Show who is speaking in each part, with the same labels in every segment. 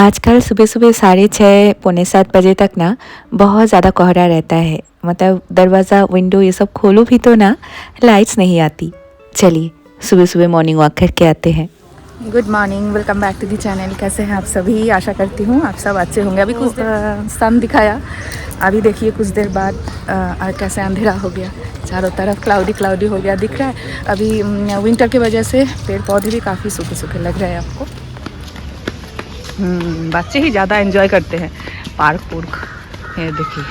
Speaker 1: आजकल सुबह-सुबह 6:30 पौने 7 बजे तक ना बहुत ज़्यादा कोहरा रहता है। मतलब दरवाज़ा, विंडो ये सब खोलो भी तो ना लाइट्स नहीं आती। चलिए सुबह-सुबह मॉर्निंग वॉक करके आते हैं।
Speaker 2: Good morning, welcome back to the channel. कैसे हैं आप सभी? आशा करती हूँ आप सब अच्छे होंगे। अभी कुछ सन दिखाया, अभी देखिए कुछ देर बाद कैसे अंधेरा हो गया, चारों तरफ क्लाउडी क्लाउडी हो गया दिख रहा है। अभी विंटर की वजह से पेड़ पौधे भी काफ़ी सूखे सूखे लग रहे हैं आपको। बच्चे ही ज़्यादा एंजॉय करते हैं पार्क पुर्क। ये देखिए,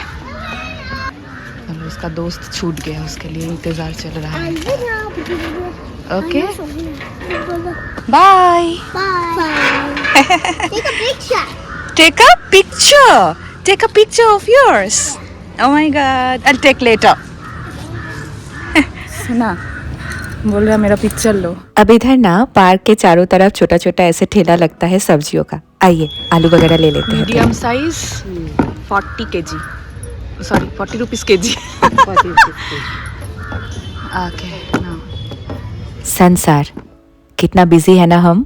Speaker 2: और उसका दोस्त छूट गया, उसके लिए इंतज़ार चल रहा है। Okay, bye.
Speaker 3: Take a picture.
Speaker 2: Take a picture. Take a picture of yours. Oh my God. I'll take later. सुना, बोल रहा मेरा पिक्चर लो।
Speaker 1: अब इधर ना पार्क के चारों तरफ छोटा-छोटा ऐसे ठेला लगता है सब्जियों का। आइए आलू वगैरह ले लेते हैं।
Speaker 2: Medium size 40 kg, sorry 40 rupees kg। Okay ना।
Speaker 1: संसार कितना बिजी है ना हम।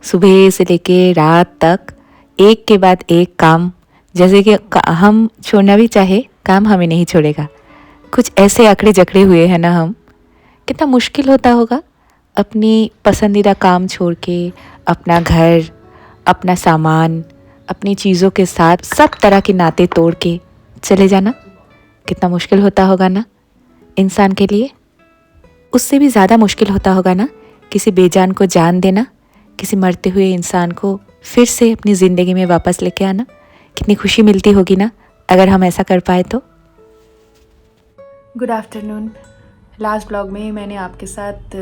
Speaker 1: सुबह से लेके रात तक एक के बाद एक काम, जैसे कि हम छोड़ना भी चाहे काम हमें नहीं छोड़ेगा। कुछ ऐसे अकड़े जकड़े हुए हैं ना हम। कितना मुश्किल होता होगा अपनी पसंदीदा काम छोड़ के, अपना घर, अपना सामान, अपनी चीज़ों के साथ सब तरह के नाते तोड़ के चले जाना। कितना मुश्किल होता होगा ना इंसान के लिए। उससे भी ज़्यादा मुश्किल होता होगा ना किसी बेजान को जान देना, किसी मरते हुए इंसान को फिर से अपनी ज़िंदगी में वापस लेके आना। कितनी खुशी मिलती होगी ना अगर हम ऐसा कर पाए तो।
Speaker 2: Good afternoon. लास्ट ब्लॉग में मैंने आपके साथ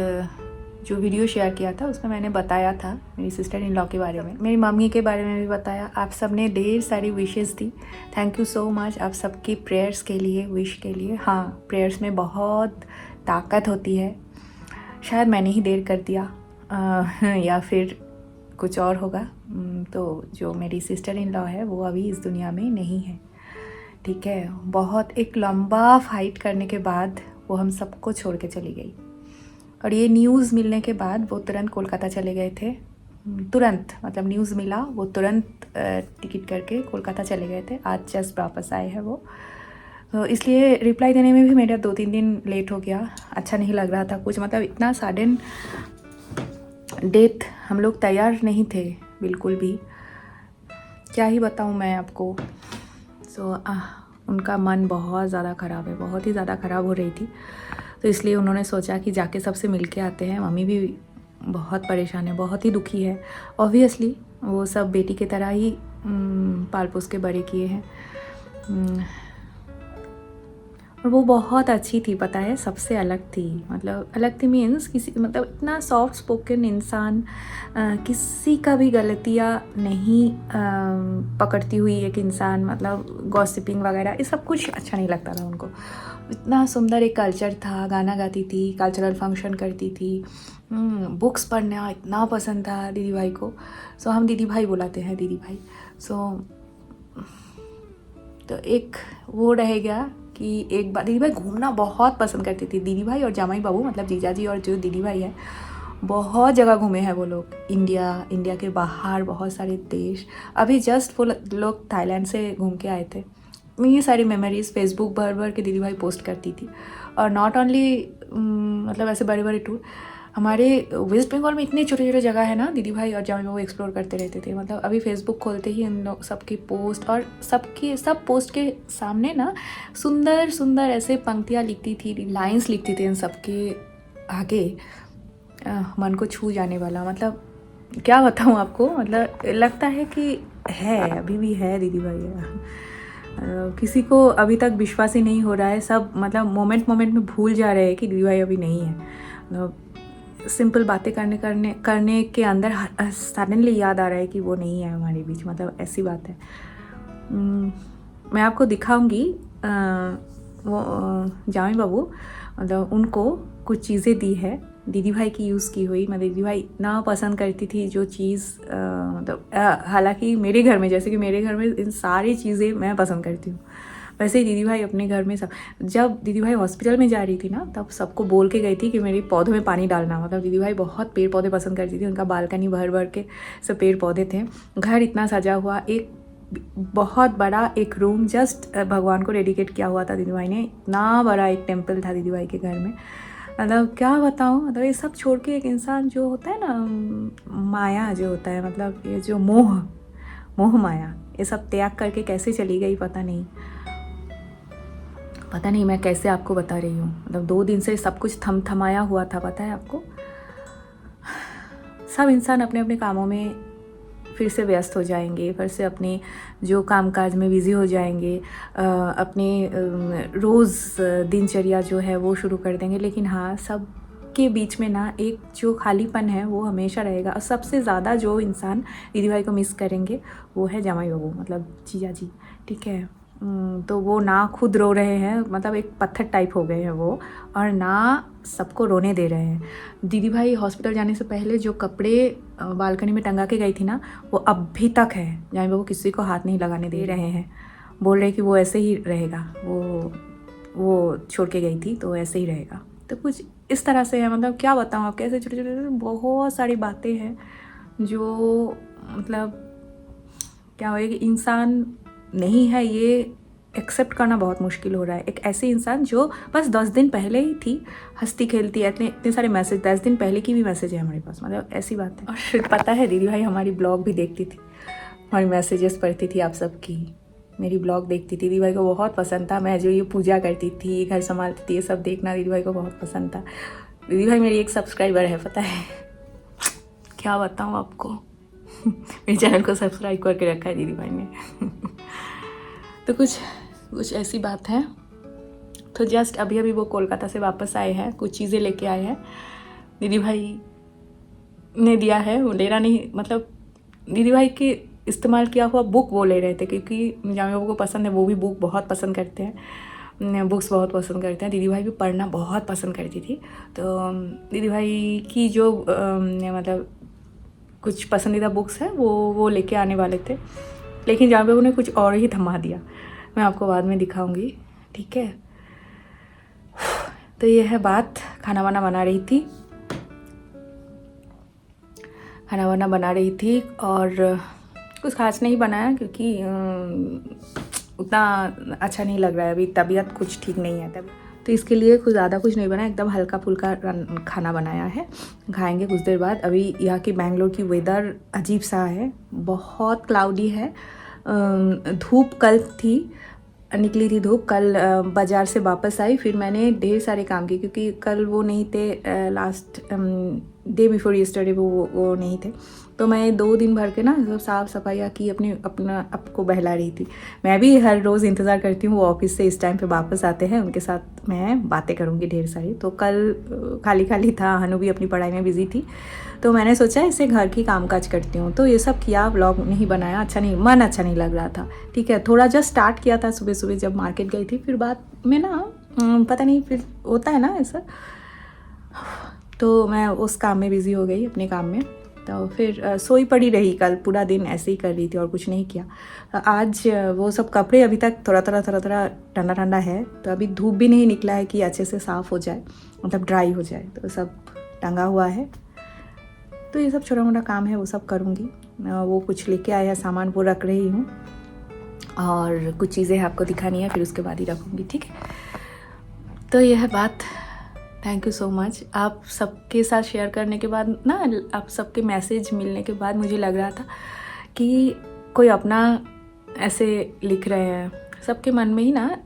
Speaker 2: जो वीडियो शेयर किया था उसमें मैंने बताया था मेरी सिस्टर इन लॉ के बारे में, मेरी मम्मी के बारे में भी बताया। आप सब ने ढेर सारी wishes the, thank you so much आप सबकी प्रेयर्स के लिए, विश के लिए। हाँ, प्रेयर्स में बहुत ताकत होती है। शायद मैंने ही देर कर दिया या फिर कुछ और होगा। तो जो मेरी सिस्टर इन लॉ है वो अभी इस दुनिया में नहीं है, ठीक है। बहुत एक लंबा फाइट करने के बाद वो हम सबको छोड़ के चली गई, और ये न्यूज़ मिलने के बाद वो तुरंत कोलकाता चले गए थे। तुरंत मतलब न्यूज़ मिला वो तुरंत टिकट करके कोलकाता चले गए थे। आज जस्ट वापस आए हैं वो। तो इसलिए रिप्लाई देने में भी मेरा 2-3 दिन लेट हो गया। अच्छा नहीं लग रहा था कुछ, मतलब इतना सडन डेथ, हम लोग तैयार नहीं थे बिल्कुल भी। क्या ही बताऊँ मैं आपको। उनका मन बहुत ज़्यादा ख़राब है, बहुत ही ज़्यादा ख़राब हो रही थी। तो इसलिए उन्होंने सोचा कि जाके सबसे मिल के आते हैं। मम्मी भी बहुत परेशान है, बहुत ही दुखी है। ऑब्वियसली वो सब बेटी की तरह ही पाल पोस के बड़े किए हैं। और वो बहुत अच्छी थी, पता है, सबसे अलग थी। मतलब अलग थी मीन्स किसी, मतलब इतना सॉफ्ट स्पोकन इंसान, किसी का भी गलतियाँ नहीं पकड़ती हुई एक इंसान। मतलब गॉसिपिंग वगैरह ये सब कुछ अच्छा नहीं लगता था उनको। इतना सुंदर एक कल्चर था, गाना गाती थी, कल्चरल फंक्शन करती थी, बुक्स पढ़ना इतना पसंद था दीदी भाई को। सो हम दीदी भाई बुलाते हैं, दीदी भाई। तो एक वो रह गया कि एक बार दीदी भाई घूमना बहुत पसंद करती थी। दीदी भाई और जामाई बाबू, मतलब जीजा जी और जो दीदी भाई है, बहुत जगह घूमे हैं वो लोग। इंडिया के बाहर बहुत सारे देश। अभी जस्ट वो लोग थाईलैंड से घूम के आए थे। ये सारी मेमोरीज फेसबुक भर भर के दीदी भाई पोस्ट करती थी। और नॉट ओनली मतलब ऐसे बड़े बड़े टूर, हमारे वेस्ट बंगाल में इतने छोटे छोटे जगह है ना, दीदी भाई और जामाई बाबू एक्सप्लोर करते रहते थे। मतलब अभी फेसबुक खोलते ही इन लोग सबकी पोस्ट, और सब पोस्ट के सामने ना सुंदर सुंदर ऐसे पंक्तियाँ लिखती थी, लाइंस लिखती थी इन सबके आगे, मन को छू जाने वाला। मतलब क्या बताऊँ आपको, मतलब लगता है कि है, अभी भी है दीदी भाई। किसी को अभी तक विश्वास ही नहीं हो रहा है। सब मतलब मोमेंट में भूल जा रहे हैं कि दीदी भाई अभी नहीं है। मतलब सिंपल बातें करने के अंदर सडनली याद आ रहा है कि वो नहीं है हमारे बीच। मतलब ऐसी बात है। मैं आपको दिखाऊंगी वो जामाई बाबू, मतलब उनको कुछ चीज़ें दी है दीदी भाई की यूज़ की हुई। मैं दीदी भाई इतना पसंद करती थी जो चीज़, मतलब हालांकि मेरे घर में, जैसे कि मेरे घर में इन सारी चीज़ें मैं पसंद करती हूँ। वैसे ही दीदी भाई अपने घर में सब, जब दीदी भाई हॉस्पिटल में जा रही थी ना तब सबको बोल के गई थी कि मेरे पौधों में पानी डालना। मतलब दीदी भाई बहुत पेड़ पौधे पसंद करती थी, उनका बालकनी भर भर के सब पेड़ पौधे थे, घर इतना सजा हुआ, एक बहुत बड़ा एक रूम जस्ट भगवान को डेडिकेट किया हुआ था दीदी भाई ने, इतना बड़ा एक टेम्पल था दीदी भाई के घर में। मतलब क्या बताऊँ, मतलब ये सब छोड़ के एक इंसान जो होता है ना, माया जो होता है, मतलब ये जो मोह माया, ये सब त्याग करके कैसे चली गई पता नहीं मैं कैसे आपको बता रही हूँ। मतलब 2 दिन से सब कुछ थमाया हुआ था, पता है आपको। सब इंसान अपने अपने कामों में फिर से व्यस्त हो जाएंगे, फिर से अपने जो कामकाज में बिज़ी हो जाएंगे, अपने रोज़ दिनचर्या जो है वो शुरू कर देंगे। लेकिन हाँ, सब के बीच में ना एक जो खालीपन है वो हमेशा रहेगा। और सबसे ज़्यादा जो इंसान दीदी भाई को मिस करेंगे वो है जमाई बाबू, मतलब जीजा जी, ठीक है। तो वो ना खुद रो रहे हैं, मतलब एक पत्थर टाइप हो गए हैं वो, और ना सबको रोने दे रहे हैं। दीदी भाई हॉस्पिटल जाने से पहले जो कपड़े बालकनी में टंगा के गई थी ना, वो अभी तक है। जमाई बाबू किसी को हाथ नहीं लगाने दे रहे हैं, बोल रहे कि वो ऐसे ही रहेगा, वो छोड़ के गई थी तो ऐसे ही रहेगा। तो कुछ इस तरह से है, मतलब क्या बताऊँ आप, कैसे छोटे छोटे बहुत सारी बातें हैं जो मतलब क्या हो, कि इंसान नहीं है ये एक्सेप्ट करना बहुत मुश्किल हो रहा है। एक ऐसी इंसान जो बस 10 दिन पहले ही थी, हंसती खेलती है, इतने सारे मैसेज 10 दिन पहले की भी मैसेज है हमारे पास, मतलब ऐसी बात है। और पता है दीदी भाई हमारी ब्लॉग भी देखती थी, हमारी मैसेजेस पढ़ती थी आप सबकी, मेरी ब्लॉग देखती थी। दीदी भाई को बहुत पसंद था, मैं जो ये पूजा करती थी, घर संभालती थी, ये सब देखना दीदी भाई को बहुत पसंद था। दीदी भाई मेरी एक सब्सक्राइबर है, पता है, क्या बताऊँ आपको। मेरे चैनल को सब्सक्राइब करके रखा है दीदी भाई ने। तो कुछ ऐसी बात है। तो जस्ट अभी वो कोलकाता से वापस आए हैं, कुछ चीज़ें लेके आए हैं, दीदी भाई ने दिया है, वो लेना नहीं, मतलब दीदी भाई के इस्तेमाल किया हुआ बुक वो ले रहे थे, क्योंकि जामे बाबू को पसंद है, वो भी बुक बहुत पसंद करते हैं, बुक्स बहुत पसंद करते हैं। दीदी भाई भी पढ़ना बहुत पसंद करती थी। तो दीदी भाई की जो मतलब कुछ पसंदीदा बुक्स हैं वो लेके आने वाले थे, लेकिन जामे बाबू ने कुछ और ही थमा दिया, मैं आपको बाद में दिखाऊंगी, ठीक है। तो ये है बात। खाना वाना बना रही थी और कुछ खास नहीं बनाया, क्योंकि उतना अच्छा नहीं लग रहा है, अभी तबीयत कुछ ठीक नहीं है तब, तो इसके लिए कुछ ज़्यादा कुछ नहीं बनाया, एकदम हल्का फुल्का खाना बनाया है, खाएंगे कुछ देर बाद। अभी यहाँ की बैंगलोर की वेदर अजीब सा है, बहुत क्लाउडी है, धूप कल निकली थी धूप, कल बाज़ार से वापस आई, फिर मैंने ढेर सारे काम किए, क्योंकि कल वो नहीं थे, लास्ट डे बिफोर यस्टरडे वो नहीं थे, तो मैं 2 दिन भर के ना सब साफ़ सफाइयाँ की, अपना आपको बहला रही थी। मैं भी हर रोज़ इंतज़ार करती हूँ वो ऑफिस से इस टाइम पे वापस आते हैं, उनके साथ मैं बातें करूँगी ढेर सारी। तो कल खाली था, हनु भी अपनी पढ़ाई में बिज़ी थी, तो मैंने सोचा इसे घर की कामकाज करती हूँ, तो ये सब किया, व्लॉग नहीं बनाया, मन अच्छा नहीं लग रहा था, ठीक है। थोड़ा जस्ट स्टार्ट किया था सुबह जब मार्केट गई थी, फिर बाद में ना पता नहीं, फिर होता है ना ऐसा, तो मैं उस काम में बिज़ी हो गई, अपने काम में, तो फिर सोई पड़ी रही, कल पूरा दिन ऐसे ही कर रही थी और कुछ नहीं किया। आज वो सब कपड़े अभी तक थोड़ा ठंडा है, तो अभी धूप भी नहीं निकला है कि अच्छे से साफ़ हो जाए, मतलब ड्राई हो जाए, तो सब टंगा हुआ है। तो ये सब छोटा मोटा काम है, वो सब करूँगी। वो कुछ लेके आया सामान, वो रख रही हूँ, और कुछ चीज़ें आपको दिखानी है, फिर उसके बाद ही रखूँगी, ठीक है। तो यह है बात। Thank you so much. आप सबके साथ शेयर करने के बाद ना, आप सबके मैसेज मिलने के बाद मुझे लग रहा था कि कोई अपना ऐसे लिख रहे हैं। सबके मन में ही ना,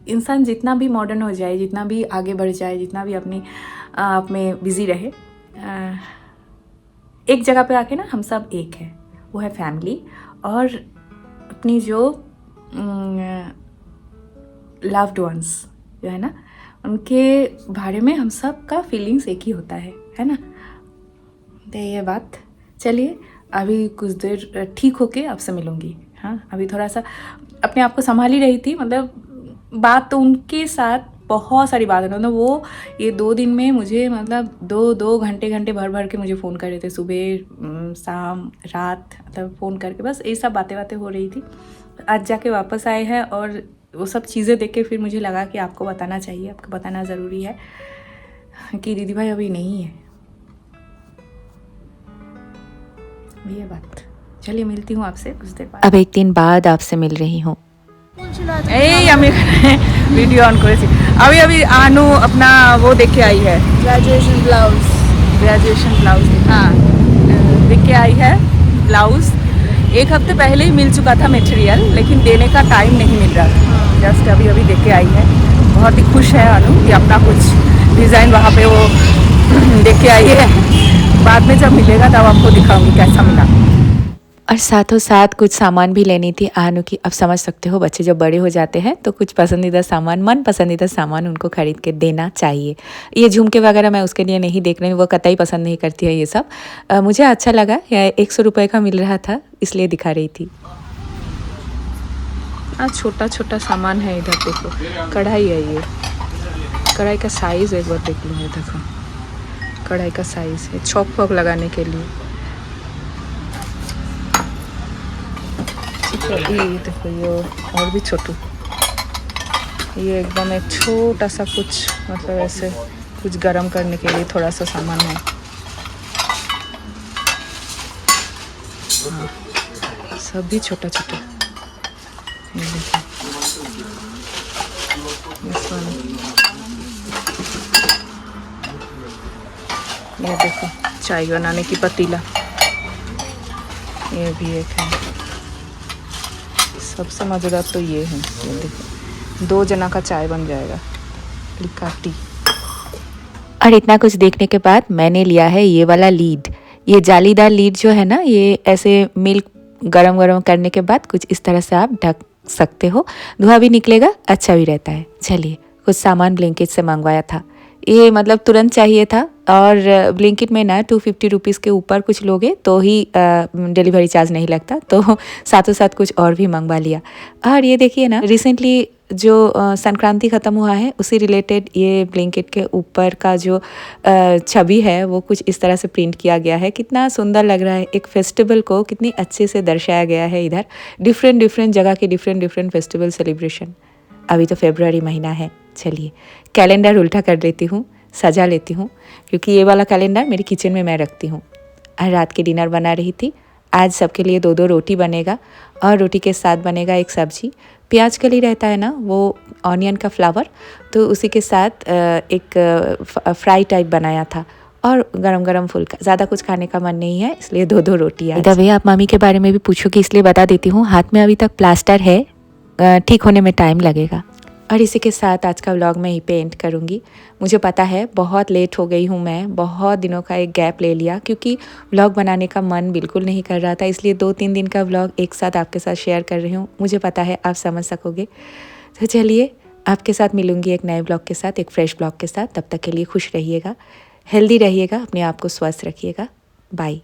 Speaker 2: इंसान जितना भी मॉडर्न हो जाए, जितना भी आगे बढ़ जाए, जितना भी अपने आप में बिज़ी रहे, एक जगह पे आके ना हम सब एक है, वो है फैमिली, और अपनी जो लव्ड वंस जो है ना, उनके बारे में हम सब का फीलिंग्स एक ही होता है ना। तो ये बात। चलिए अभी कुछ देर ठीक होके आपसे मिलूँगी। हाँ, अभी थोड़ा सा अपने आप को संभाल ही रही थी, मतलब बात तो उनके साथ बहुत सारी बात है, मतलब वो ये 2 दिन में मुझे मतलब 2 घंटे भर के मुझे फ़ोन कर रहे थे, सुबह शाम रात, मतलब फ़ोन करके बस ये सब बातें हो रही थी। आज जाके वापस आए हैं और वो सब चीज़ें देख के फिर मुझे लगा कि आपको बताना चाहिए, आपको बताना ज़रूरी है कि दीदी भाई अभी नहीं है। ये बात, चलिए मिलती हूँ आपसे कुछ देर बाद।
Speaker 1: अब एक दिन बाद आपसे मिल रही हूँ।
Speaker 2: এই আমি ভিডিও অন করেছি। अभी अभी आनू अपना वो देख के आई है,
Speaker 3: ग्रेजुएशन
Speaker 2: ब्लाउज हाँ देख के आई है ब्लाउज। एक हफ्ते पहले ही मिल चुका था मटेरियल, लेकिन देने का टाइम नहीं मिल रहा था। जस्ट अभी अभी देख के आई है। बहुत ही खुश है अनु कि अपना कुछ डिज़ाइन वहाँ पे वो देख के आई है। बाद में जब मिलेगा तब आपको दिखाऊंगी कैसा मिला।
Speaker 1: और साथों साथ कुछ सामान भी लेनी थी आनू की। अब समझ सकते हो बच्चे जब बड़े हो जाते हैं तो कुछ पसंदीदा सामान, मन पसंदीदा सामान उनको खरीद के देना चाहिए। ये झुमके वगैरह मैं उसके लिए नहीं देख रही हूँ, वो कतई पसंद नहीं करती है ये सब। मुझे अच्छा लगा, 100 रुपये का मिल रहा था इसलिए दिखा रही थी।
Speaker 2: छोटा छोटा सामान है इधर, देखो कढ़ाई है, ये कढ़ाई का साइज़ एक बार देख लो। देखो कढ़ाई का साइज़ है चॉप वॉक लगाने के लिए। ये देखो ये और भी छोटू, ये एकदम एक छोटा सा कुछ, मतलब ऐसे कुछ गरम करने के लिए थोड़ा सा सामान है। हाँ, सब भी छोटा छोटा। ये देखो इस वाला, ये देखो चाय बनाने की पतीला, ये भी एक है। सबसे मज़ेदार तो ये है, ये देखो 2 जना का चाय बन जाएगा, लिखा टी।
Speaker 1: और इतना कुछ देखने के बाद मैंने लिया है ये वाला लीड। ये जालीदार लीड जो है ना, ये ऐसे मिल्क गरम गरम करने के बाद कुछ इस तरह से आप ढक सकते हो, धुआं भी निकलेगा, अच्छा भी रहता है। चलिए कुछ सामान ब्लिंकिट से मंगवाया था, ये मतलब तुरंत चाहिए था। और ब्लिंकिट में ना 250 रुपीज़ के ऊपर कुछ लोगे तो ही डिलीवरी चार्ज नहीं लगता, तो साथों साथ कुछ और भी मंगवा लिया। और ये देखिए ना, रिसेंटली जो संक्रांति ख़त्म हुआ है उसी रिलेटेड ये ब्लिंकिट के ऊपर का जो छवि है वो कुछ इस तरह से प्रिंट किया गया है। कितना सुंदर लग रहा है, एक फेस्टिवल को कितनी अच्छे से दर्शाया गया है इधर। डिफरेंट जगह के डिफरेंट फेस्टिवल सेलिब्रेशन। अभी तो फरवरी महीना है। चलिए कैलेंडर उल्टा कर लेती हूँ, सजा लेती हूँ, क्योंकि ये वाला कैलेंडर मेरी किचन में मैं रखती हूँ। और रात की डिनर बना रही थी। आज सबके लिए 2-2 रोटी बनेगा और रोटी के साथ बनेगा एक सब्जी। प्याज कली रहता है ना, वो ऑनियन का फ्लावर, तो उसी के साथ एक फ्राई टाइप बनाया था। और गरम गरम फुल्का, ज़्यादा कुछ खाने का मन नहीं है इसलिए 2-2 रोटी। दबे आप मम्मी के बारे में भी पूछोगे इसलिए बता देती हूँ, हाथ में अभी तक प्लास्टर है, ठीक होने में टाइम लगेगा। और इसी के साथ आज का व्लॉग मैं यहीं पे एंड करूँगी। मुझे पता है बहुत लेट हो गई हूँ, मैं बहुत दिनों का एक गैप ले लिया क्योंकि व्लॉग बनाने का मन बिल्कुल नहीं कर रहा था, इसलिए 2-3 दिन का व्लॉग एक साथ आपके साथ शेयर कर रही हूँ। मुझे पता है आप समझ सकोगे। तो चलिए आपके साथ मिलूँगी एक नए ब्लॉग के साथ, एक फ्रेश ब्लॉग के साथ। तब तक के लिए खुश रहिएगा, हेल्दी रहिएगा, अपने आप को स्वस्थ रखिएगा। बाय।